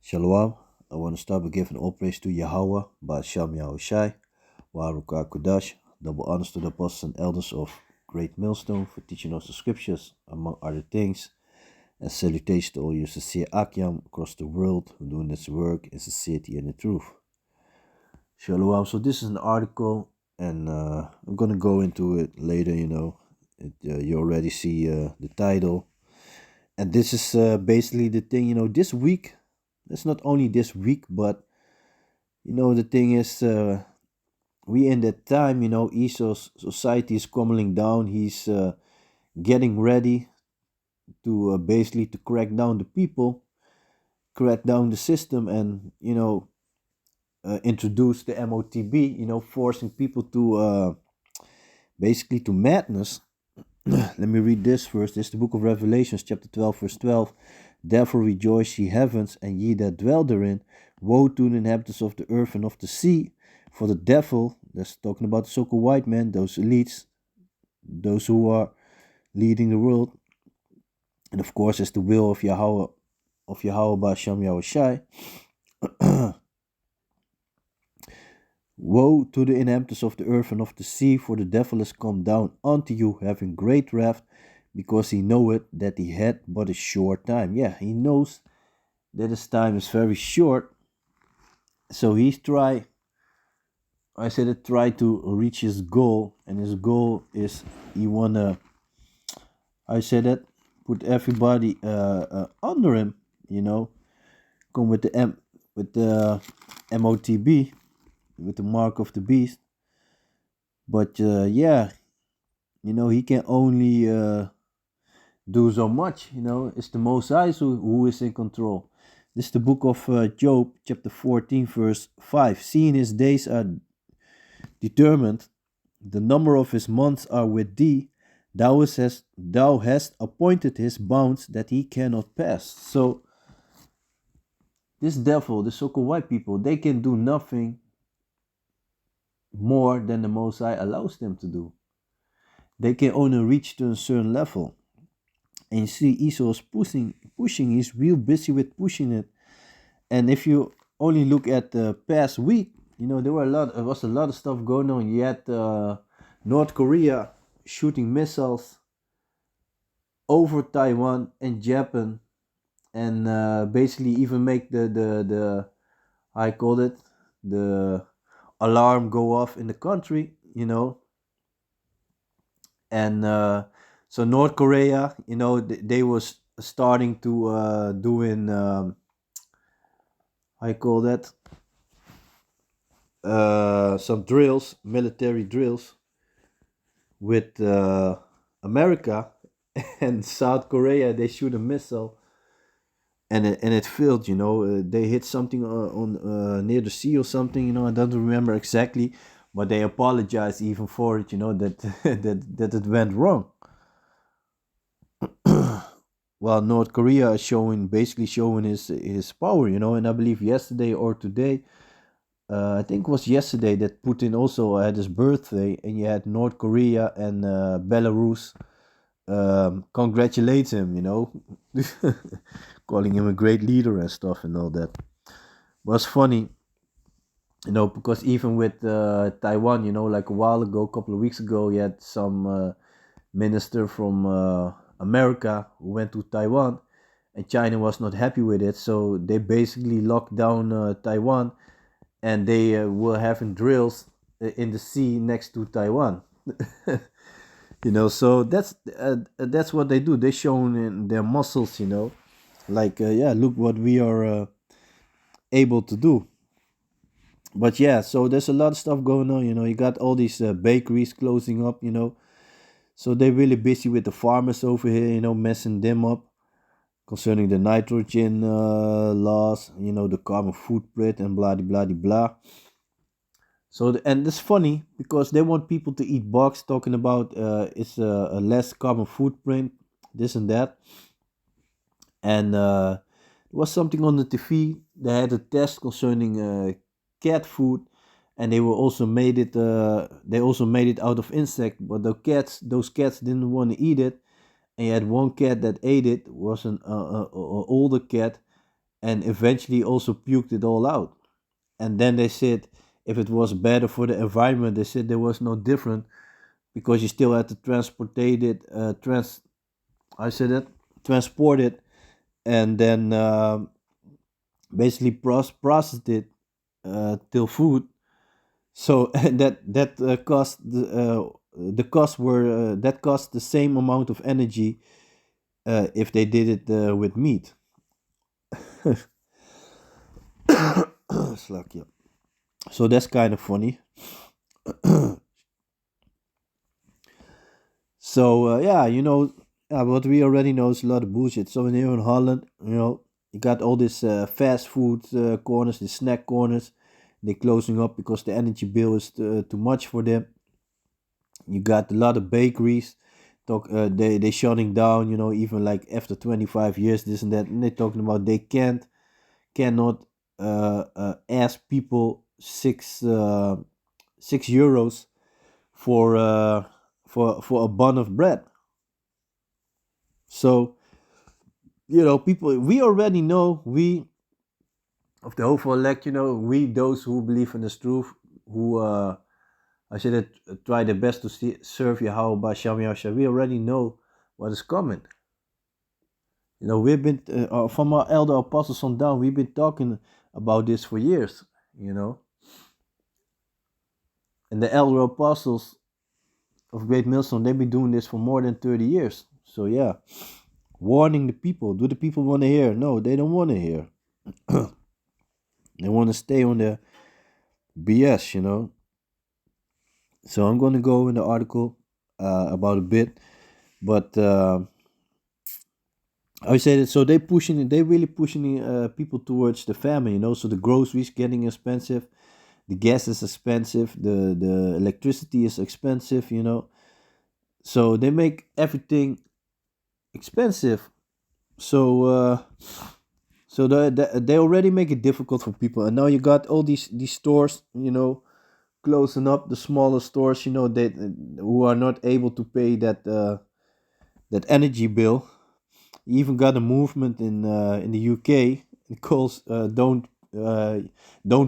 Shalom. I want to start by giving all praise to Yahweh, Ba'asham Yahushai, Waruka Kudash, double honors to the apostles and elders of Great Millstone for teaching us the scriptures, among other things, and salutations to all you sincere Akyam across the world who doing this work in sincerity and the truth. Shalom. So this is an article, and I'm going to go into it later, you already see the title. And this is basically the thing, this week. It's not only this week, but the thing is, we in that time, Esau's society is crumbling down. He's getting ready to basically to crack down the people, crack down the system, and introduce the MOTB. Forcing people to basically to madness. Let me read this first. It's the book of Revelations, chapter 12, verse 12. Therefore rejoice, ye heavens, and ye that dwell therein. Woe to the inhabitants of the earth and of the sea. For the devil, that's talking about the so-called white man, those elites, those who are leading the world. And of course, it's the will of Yahweh Ba'asham Yahushai. Woe to the inhabitants of the earth and of the sea, for the devil is come down unto you, having great wrath, because he knoweth that he had but a short time. Yeah, he knows that his time is very short. So he's try to reach his goal, and his goal is he wanna put everybody under him, come with the MOTB, with the mark of the beast. But he can only do so much. It's the Most High who is in control. This is the book of Job, chapter 14, verse 5. Seeing his days are determined, the number of his months are with thee. Thou hast appointed his bounds that he cannot pass. So this devil, the so-called white people, they can do nothing more than the Most High allows them to do. They can only reach to a certain level. And you see, Esau is pushing. He's real busy with pushing it. And if you only look at the past week, there was a lot of stuff going on. You had North Korea shooting missiles over Taiwan and Japan, and basically even make the I called it the alarm go off in the country, and so North Korea, they was starting to doing I call that some drills, military drills with America, and South Korea. They shoot a missile, and it failed. They hit something on near the sea or something. I don't remember exactly, but they apologized even for it. That that it went wrong. While North Korea is basically showing his power. And I believe yesterday or today, I think it was yesterday, that Putin also had his birthday, and you had North Korea and Belarus congratulate him, calling him a great leader and stuff and all that. But it's funny, because even with Taiwan, like a while ago, a couple of weeks ago, you had some minister from America who went to Taiwan, and China was not happy with it, so they basically locked down Taiwan, and they were having drills in the sea next to Taiwan. So that's what they do. They showing in their muscles, like look what we are able to do. But yeah, so there's a lot of stuff going on. You got all these bakeries closing up. So they're really busy with the farmers over here. Messing them up concerning the nitrogen laws. The carbon footprint and blah blah blah blah. So and it's funny because they want people to eat bugs, talking about it's a less carbon footprint, this and that. And there was something on the TV. They had a test concerning cat food, and they were also made it. They also made it out of insect, but those cats didn't want to eat it. And you had one cat that ate it. Was an older cat, and eventually also puked it all out. And then they said if it was better for the environment, they said there was no different because you still had to transportate it, I said it, transport it, and then basically processed it till food. So and that cost the cost were that cost the same amount of energy if they did it with meat. Slack, yeah. So that's kind of funny. So yeah, what we already know is a lot of bullshit. So in here in Holland, you got all this fast food corners, the snack corners. They're closing up because the energy bill is too much for them. You got a lot of bakeries. They shutting down. Even like after 25 years, this and that, and they're talking about they cannot ask people €6 for for a bun of bread. So people, we already know, we of the hopeful elect, we those who believe in this truth, who I said it, try their best to serve Yahweh by Shem Yahshua. We already know what is coming. We've been from our elder apostles on down. We've been talking about this for years. You know, and the elder apostles of Great Millstone, they've been doing this for more than 30 years. So yeah, warning the people. Do the people want to hear? No, they don't want to hear. They want to stay on the BS. So I'm going to go in the article about a bit, but I would say that so they really pushing people towards the famine. So the groceries getting expensive, the gas is expensive, the electricity is expensive. So they make everything expensive. So they already make it difficult for people, and now you got all these stores, closing up, the smaller stores, that who are not able to pay that energy bill. You even got a movement in the UK. It calls uh, don't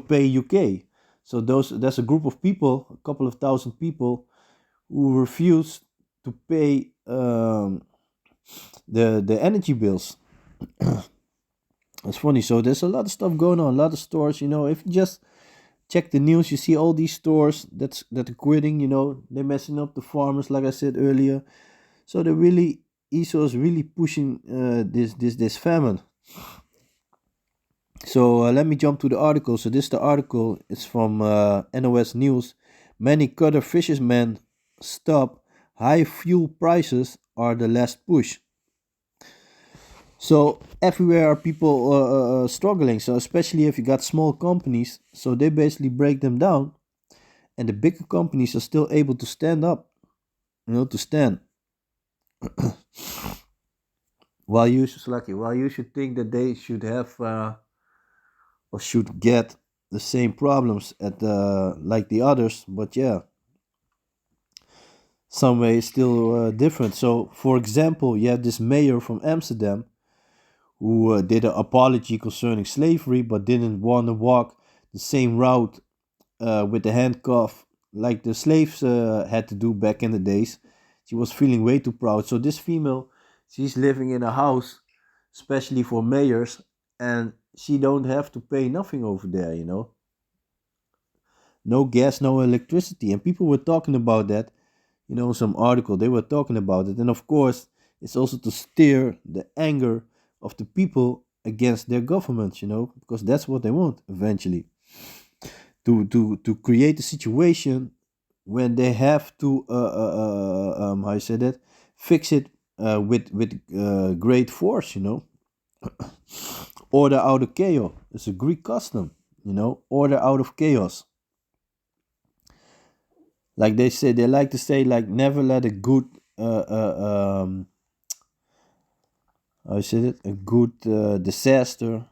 pay UK. So there's a group of people, a couple of thousand people, who refuse to pay the energy bills. It's funny. So there's a lot of stuff going on, a lot of stores. If you just check the news, you see all these stores that are quitting. They're messing up the farmers, like I said earlier. So they really, Esau is really pushing this famine. So let me jump to the article. So this the article is from NOS News. Many cutter fishermen stop. High fuel prices are the last push. So everywhere are people struggling. So especially if you got small companies, so they basically break them down, and the bigger companies are still able to stand up. To stand. While you should think that they should have or should get the same problems at like the others, but yeah, some way it's still different. So, for example, you have this mayor from Amsterdam who did an apology concerning slavery, but didn't want to walk the same route with the handcuff like the slaves had to do back in the days. She was feeling way too proud. So this female, she's living in a house, especially for mayors, and she don't have to pay nothing over there. No gas, no electricity, and people were talking about that. Some article they were talking about it, and of course, it's also to steer the anger of the people against their governments. Because that's what they want eventually, to create a situation when they have to how you say that, fix it with great force. Order out of chaos. It's a Greek custom. Order out of chaos. Like they say, they like to say, like, never let a good how said it, a good disaster,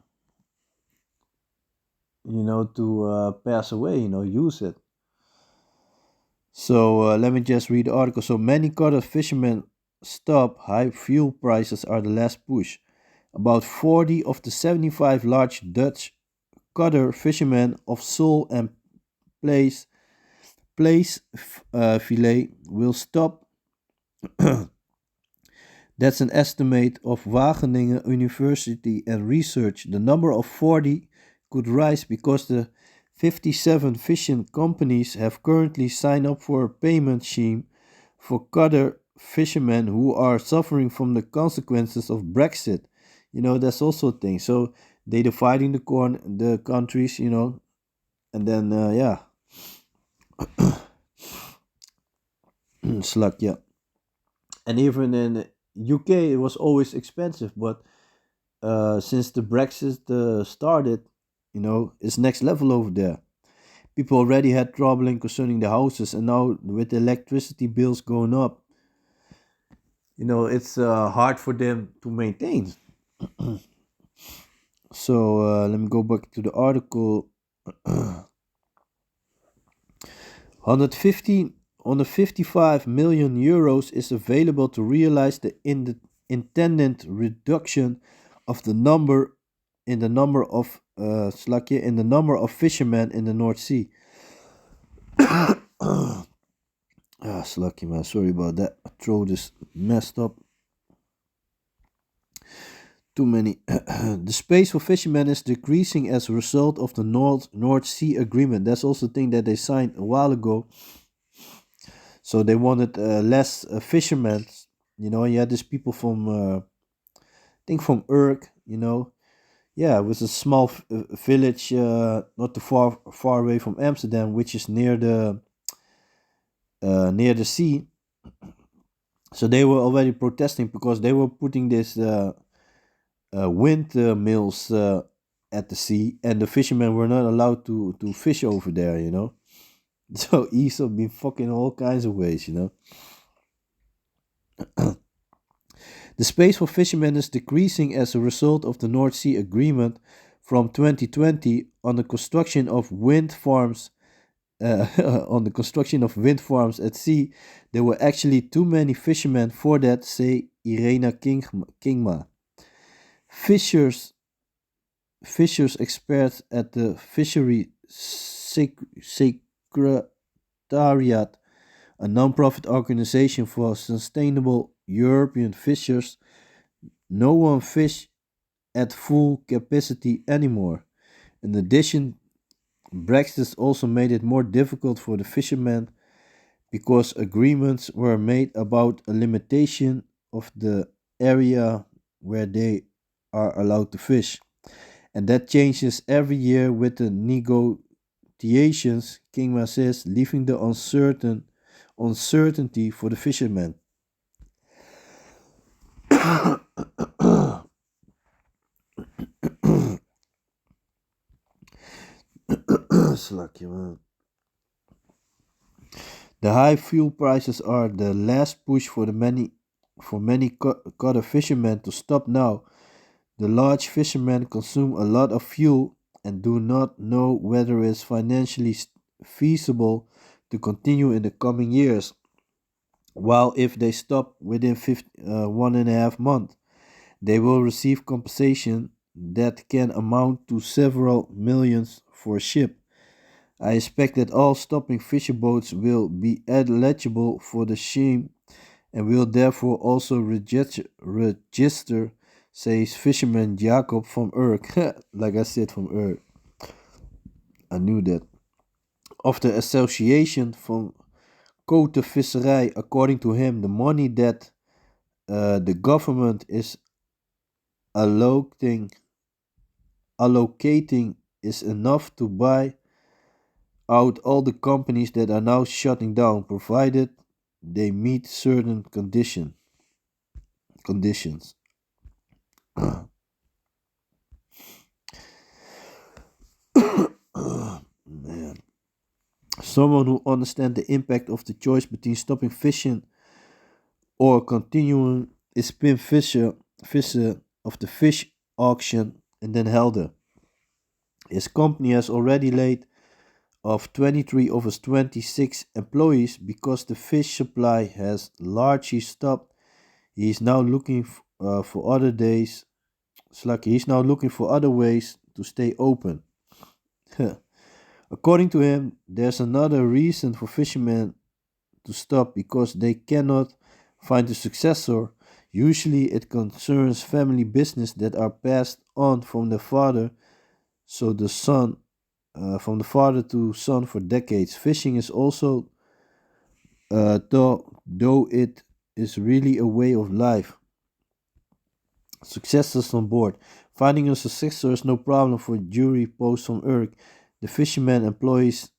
to pass away. Use it. So let me just read the article. So many coded fishermen stop. High fuel prices are the last push. About 40 of the 75 large Dutch cutter fishermen of sole and fillet will stop. That's an estimate of Wageningen University and Research. The number of 40 could rise because the 57 fishing companies have currently signed up for a payment scheme for cutter fishermen who are suffering from the consequences of Brexit. That's also a thing. So they dividing the countries, and then yeah, slug, yeah. And even in UK, it was always expensive, but since the Brexit started, it's next level over there. People already had trouble in concerning the houses, and now with the electricity bills going up, it's hard for them to maintain. So let me go back to the article. 155 million euros is available to realize the intended reduction of the number in the number of fishermen in the North Sea. Slucky man, sorry about that. My throat is messed up. Too many. The space for fishermen is decreasing as a result of the North Sea Agreement. That's also a thing that they signed a while ago. So they wanted less fishermen. You had these people from, I think from Urk. Yeah, it was a small village, not too far away from Amsterdam, which is near the sea. So they were already protesting because they were putting this windmills at the sea, and the fishermen were not allowed to fish over there. So east of been fucking all kinds of ways. The space for fishermen is decreasing as a result of the North Sea Agreement from 2020 on the construction of wind farms. On the construction of wind farms at sea, there were actually too many fishermen for that, say Irena Kingma. Fishers experts at the Fishery Secretariat, a non-profit organization for sustainable European fishers. No one fish at full capacity anymore. In addition, Brexit also made it more difficult for the fishermen because agreements were made about a limitation of the area where they are allowed to fish. And that changes every year with the negotiations, Kingma says, leaving the uncertainty for the fishermen. Slacky, man. The high fuel prices are the last push for many cutter fishermen to stop now. The large fishermen consume a lot of fuel and do not know whether it's financially feasible to continue in the coming years. While if they stop within 1.5 months, they will receive compensation that can amount to several millions for a ship. I expect that all stopping fisher boats will be eligible for the scheme and will therefore also register, says fisherman Jacob from Urk. Like I said, from Urk. I knew that. Of the association from Kotenvisserij, according to him, the money that the government is allocating is enough to buy out all the companies that are now shutting down, provided they meet certain conditions. Man. Someone who understands the impact of the choice between stopping fishing or continuing is Pim Visser of the fish auction in Den Helder. His company has already laid off 23 of his 26 employees because the fish supply has largely stopped. He is now looking for other days It's like he's now looking for other ways to stay open. According to him, there's another reason for fishermen to stop because they cannot find a successor. Usually, it concerns family business that are passed on from the father, so the son, from the father to son for decades. Fishing is also, though it is really a way of life. Successors on board. Finding a successor is no problem for jury posts on Urk. The fisherman employs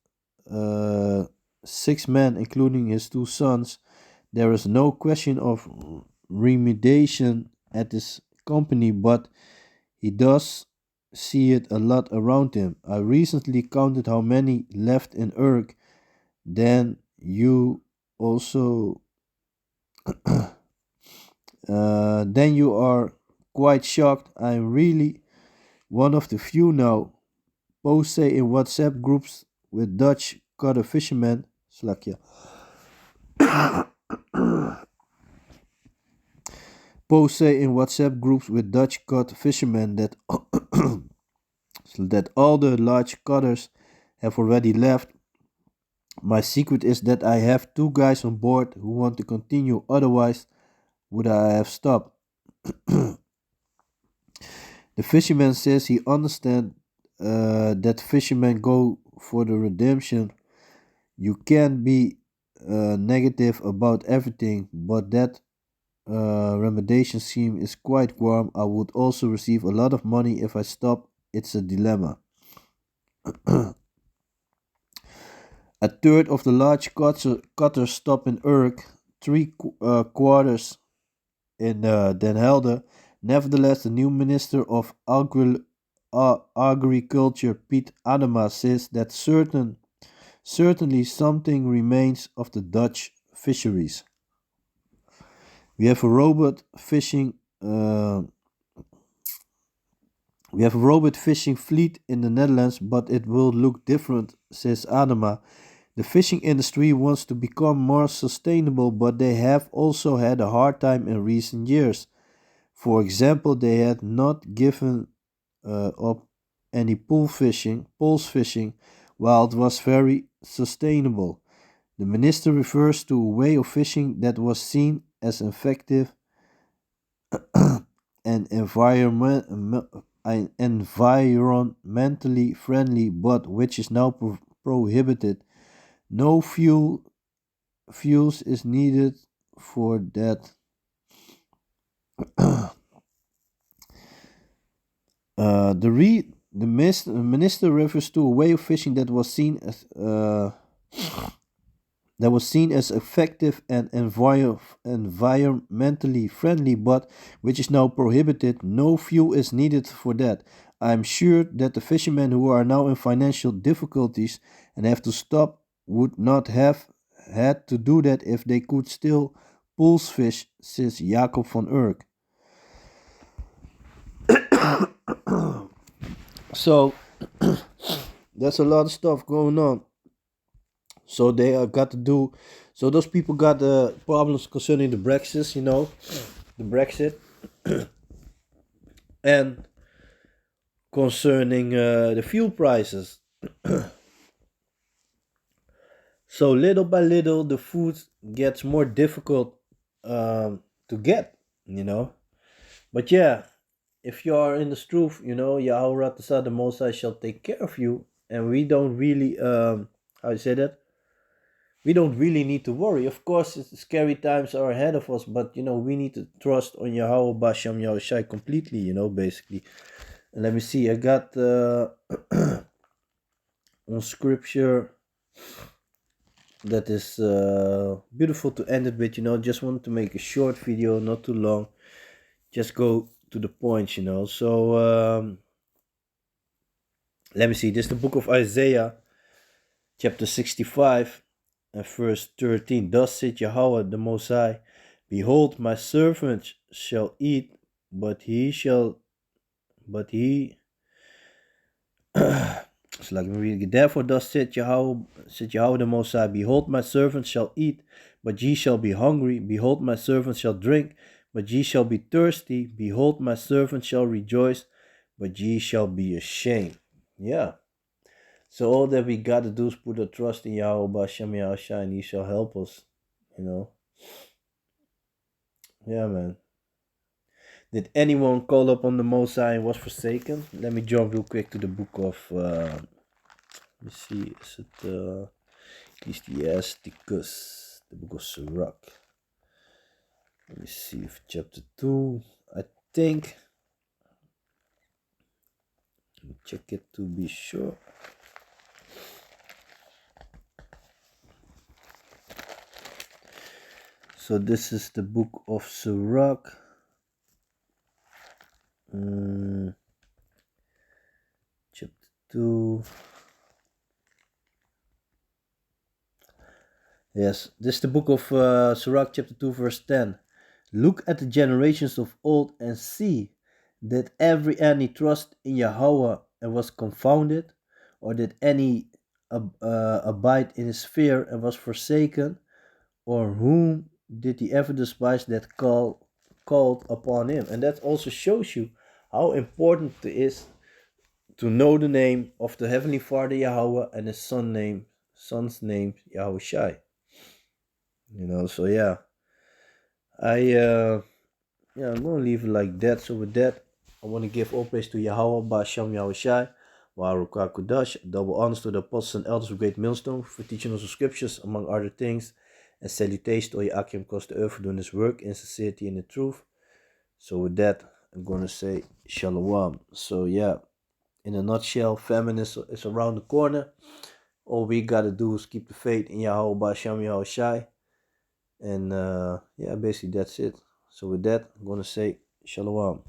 6 men, including his 2 sons. There is no question of remediation at this company, but he does see it a lot around him. I recently counted how many left in Urk. Then you also, then you are quite shocked. I'm really one of the few now. Posts say in WhatsApp groups with Dutch cutter fishermen. Slakje. Posts say in WhatsApp groups with Dutch cut fishermen that that all the large cutters have already left. My secret is that I have 2 guys on board who want to continue, otherwise would I have stopped. The fisherman says he understands that fishermen go for the redemption. You can be negative about everything, but that remediation scheme is quite warm. I would also receive a lot of money if I stop. It's a dilemma. A third of the large cutters stop in Urk, 3 quarters in Den Helder. Nevertheless, the new Minister of Agriculture, Piet Adema, says that certainly something remains of the Dutch fisheries. We have a robot fishing fleet in the Netherlands, but it will look different, says Adema. The fishing industry wants to become more sustainable, but they have also had a hard time in recent years. For example, they had not given up any pulse fishing, while it was very sustainable. The minister refers to a way of fishing that was seen as effective and environmentally friendly, but which is now prohibited. No fuels is needed for that. The minister refers to a way of fishing that was seen as effective and environmentally friendly, but which is now prohibited. No fuel is needed for that. I'm sure that the fishermen who are now in financial difficulties and have to stop would not have had to do that if they could still pulse fish, says Jacob van Urk. So there's a lot of stuff going on. So they got to do. So those people got problems concerning the Brexit, the Brexit, and concerning the fuel prices. So little by little, the food gets more difficult to get, But yeah, if you are in the truth, Yahweh Ratasa, the Most High shall take care of you, and we don't really, how you say that? We don't really need to worry. Of course, scary times are ahead of us, but we need to trust on Yahweh Basham Yahushai completely, basically. And let me see, I got on scripture that is beautiful to end it with, just wanted to make a short video, not too long, just go to the point, So let me see, this is the book of Isaiah, chapter 65 and verse 13. Thus said Yahweh the Most High, behold, my servant shall eat, but he so let me read it. Therefore thus said Yahweh the Most High, behold, my servant shall eat, but ye shall be hungry. Behold, my servant shall drink, but ye shall be thirsty. Behold, my servant shall rejoice, but ye shall be ashamed. Yeah. So all that we gotta do is put our trust in Yahweh Bashem Yahushua, and He shall help us. You know. Yeah, man. Did anyone call upon the Most High and was forsaken? Let me jump real quick to the book of. Let me see. Is it Ecclesiasticus? The book of Sirach. Let me see if chapter 2. I think. Let me check it to be sure. So this is the book of Sirach. Chapter 2. Yes, this is the book of Sirach, chapter 2, verse 10. Look at the generations of old and see that every any trust in Yahweh and was confounded, or did any abide in his fear and was forsaken, or whom did he ever despise that called upon him? And that also shows you how important it is to know the name of the Heavenly Father Yahweh and his son's name Yahushai. You know, so yeah. I'm gonna leave it like that. So with that, I want to give all praise to Yahweh, Ba'asham Yahushai, Wa'arukah Kudash, double honors to the apostles and elders of Great Millstone for teaching us the scriptures, among other things, and salutations to all Akim across the earth for doing this work in sincerity and in truth. So with that, I'm gonna say Shalom. So yeah, in a nutshell, famine is around the corner. All we gotta do is keep the faith in Yahweh, Ba'asham Yahushai. And yeah, basically that's it. So with that, I'm gonna say Shalom.